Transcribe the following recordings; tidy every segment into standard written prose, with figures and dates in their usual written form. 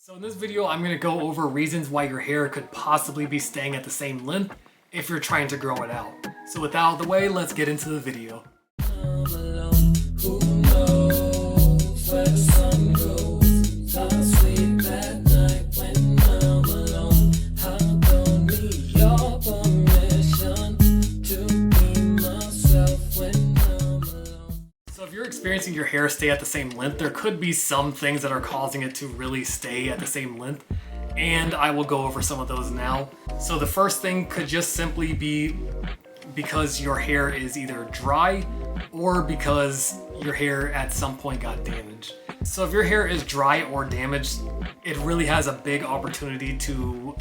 So in this video, I'm going to go over reasons why your hair could possibly be staying at the same length if you're trying to grow it out. So with that out of the way, let's get into the video. So if you're experiencing your hair stay at the same length, there could be some things that are causing it to really stay at the same length, and I will go over some of those now. So the first thing could just simply be because your hair is either dry or because your hair at some point got damaged. So if your hair is dry or damaged, it really has a big opportunity to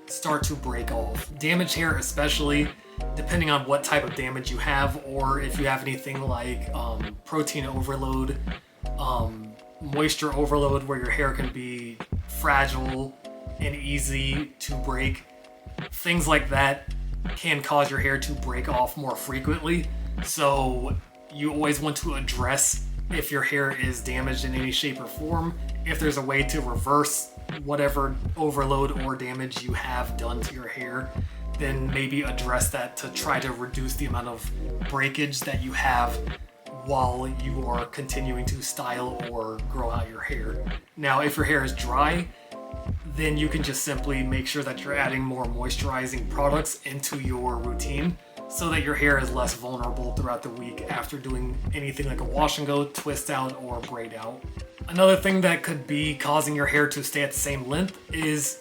start to break off. Damaged hair especially, depending on what type of damage you have, or if you have anything like protein overload, moisture overload, where your hair can be fragile and easy to break. Things like that can cause your hair to break off more frequently. So you always want to address if your hair is damaged in any shape or form. If there's a way to reverse whatever overload or damage you have done to your hair, then maybe address that to try to reduce the amount of breakage that you have while you are continuing to style or grow out your hair. Now, if your hair is dry, then you can just simply make sure that you're adding more moisturizing products into your routine so that your hair is less vulnerable throughout the week after doing anything like a wash and go, twist out, or braid out. Another thing that could be causing your hair to stay at the same length is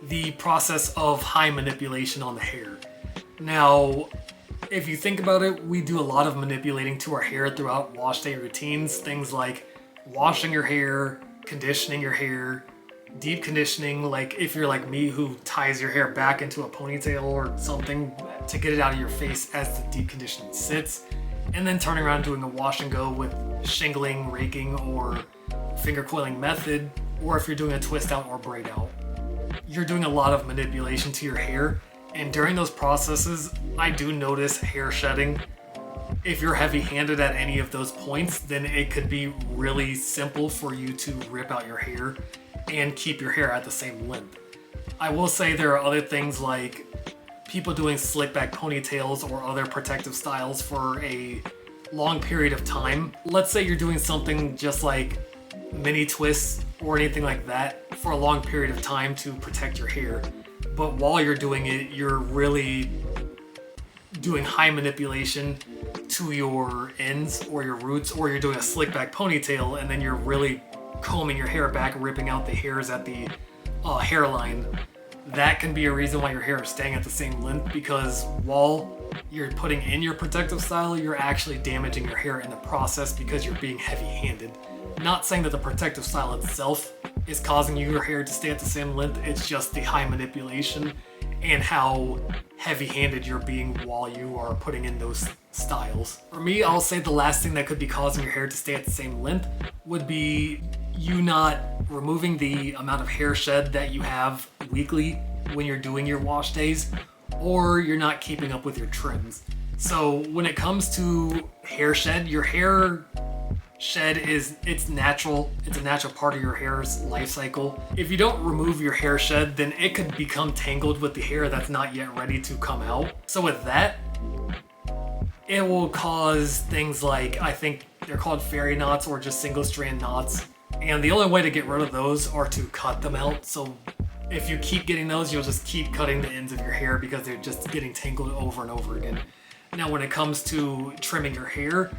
the process of high manipulation on the hair. Now, if you think about it, we do a lot of manipulating to our hair throughout wash day routines. Things like washing your hair, conditioning your hair, deep conditioning, like if you're like me who ties your hair back into a ponytail or something to get it out of your face as the deep conditioning sits, and then turning around and doing a wash and go with shingling, raking, or finger coiling method, or if you're doing a twist out or braid out. You're doing a lot of manipulation to your hair, and during those processes, I do notice hair shedding. If you're heavy-handed at any of those points, then it could be really simple for you to rip out your hair and keep your hair at the same length. I will say there are other things like people doing slick back ponytails or other protective styles for a long period of time. Let's say you're doing something just like mini twists or anything like that for a long period of time to protect your hair. But while you're doing it, you're really doing high manipulation to your ends or your roots, or you're doing a slick back ponytail and then you're really combing your hair back, ripping out the hairs at the hairline. That can be a reason why your hair is staying at the same length, because while you're putting in your protective style, you're actually damaging your hair in the process because you're being heavy-handed. Not saying that the protective style itself is causing your hair to stay at the same length, it's just the high manipulation and how heavy-handed you're being while you are putting in those styles. For me, I'll say the last thing that could be causing your hair to stay at the same length would be you not removing the amount of hair shed that you have weekly when you're doing your wash days, or you're not keeping up with your trims. So when it comes to hair shed, your hair shed it's natural. It's a natural part of your hair's life cycle. If you don't remove your hair shed, then it could become tangled with the hair that's not yet ready to come out. So with that, it will cause things like, I think they're called fairy knots or just single strand knots. And the only way to get rid of those are to cut them out. So if you keep getting those, you'll just keep cutting the ends of your hair because they're just getting tangled over and over again. Now, when it comes to trimming your hair,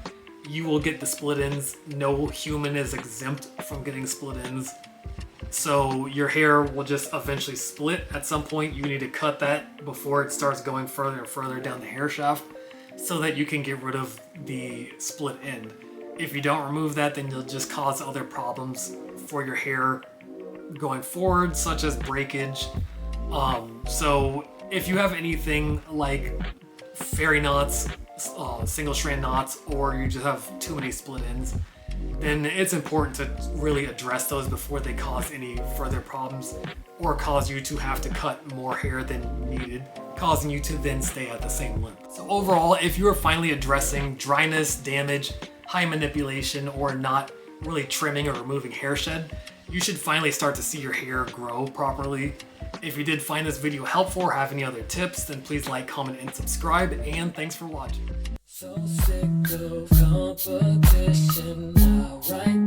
you will get the split ends. No human is exempt from getting split ends. So your hair will just eventually split at some point. You need to cut that before it starts going further and further down the hair shaft so that you can get rid of the split end. If you don't remove that, then you'll just cause other problems for your hair going forward, such as breakage. So if you have anything like fairy knots, single strand knots, or you just have too many split ends, then it's important to really address those before they cause any further problems or cause you to have to cut more hair than needed, causing you to then stay at the same length. So overall, if you are finally addressing dryness, damage, high manipulation, or not really trimming or removing hair shed, you should finally start to see your hair grow properly. If you did find this video helpful or have any other tips, then please like, comment, and subscribe, and thanks for watching. So sick of competition, I write